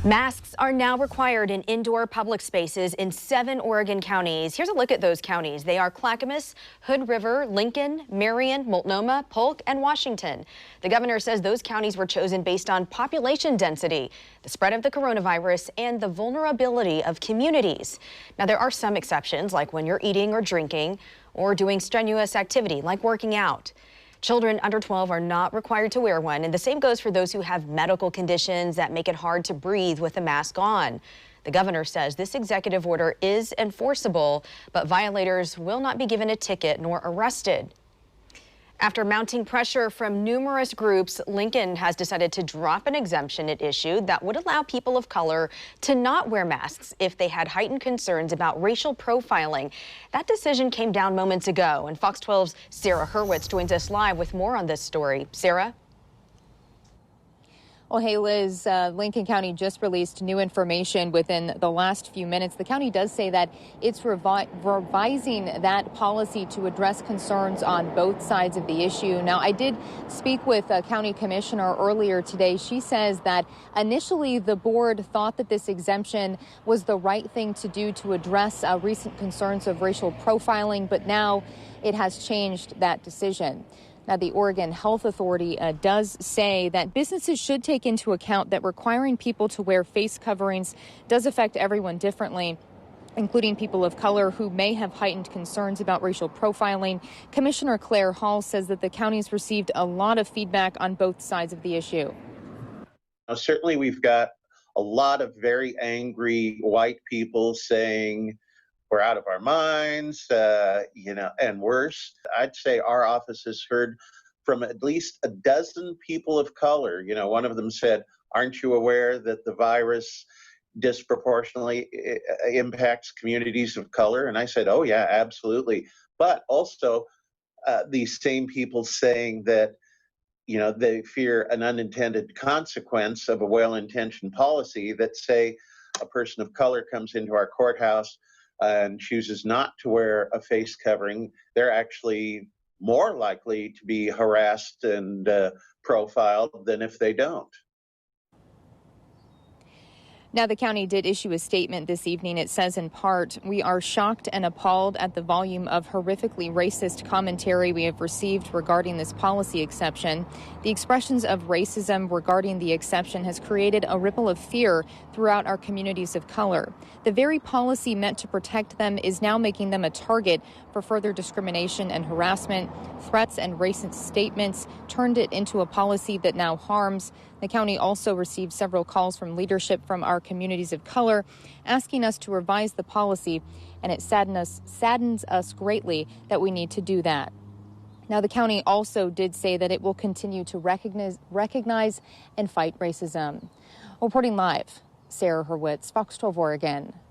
Masks are now required in indoor public spaces in 7 Oregon counties. Here's a look at those counties. They are Clackamas, Hood River, Lincoln, Marion, Multnomah, Polk, and Washington. The governor says those counties were chosen based on population density, the spread of the coronavirus, and the vulnerability of communities. Now, there are some exceptions, like when you're eating or drinking or doing strenuous activity like working out. Children under 12 are not required to wear one, and the same goes for those who have medical conditions that make it hard to breathe with a mask on. The governor says this executive order is enforceable, but violators will not be given a ticket nor arrested. After mounting pressure from numerous groups, Lincoln has decided to drop an exemption it issued that would allow people of color to not wear masks if they had heightened concerns about racial profiling. That decision came down moments ago, and Fox 12's Sarah Hurwitz joins us live with more on this story. Sarah? Well, hey, Liz, Lincoln County just released new information within the last few minutes. The county does say that it's revising that policy to address concerns on both sides of the issue. Now, I did speak with a county commissioner earlier today. She says that initially the board thought that this exemption was the right thing to do to address recent concerns of racial profiling, but now it has changed that decision. Now, the Oregon Health Authority does say that businesses should take into account that requiring people to wear face coverings does affect everyone differently, including people of color who may have heightened concerns about racial profiling. Commissioner Claire Hall says that the county's received a lot of feedback on both sides of the issue. Now, certainly we've got a lot of very angry white people saying, we're out of our minds, and worse. I'd say our office has heard from at least a dozen people of color. One of them said, aren't you aware that the virus disproportionately impacts communities of color? And I said, oh, yeah, absolutely. But also these same people saying that, they fear an unintended consequence of a well-intentioned policy that, say, a person of color comes into our courthouse and chooses not to wear a face covering, they're actually more likely to be harassed and profiled than if they don't. Now, the county did issue a statement this evening. It says in part, we are shocked and appalled at the volume of horrifically racist commentary we have received regarding this policy exception. The expressions of racism regarding the exception has created a ripple of fear throughout our communities of color. The very policy meant to protect them is now making them a target for further discrimination and harassment. Threats and racist statements turned it into a policy that now harms. The county also received several calls from leadership from our communities of color asking us to revise the policy, and it saddens us greatly that we need to do that. Now, the county also did say that it will continue to recognize and fight racism. Reporting live, Sarah Hurwitz, Fox 12 Oregon.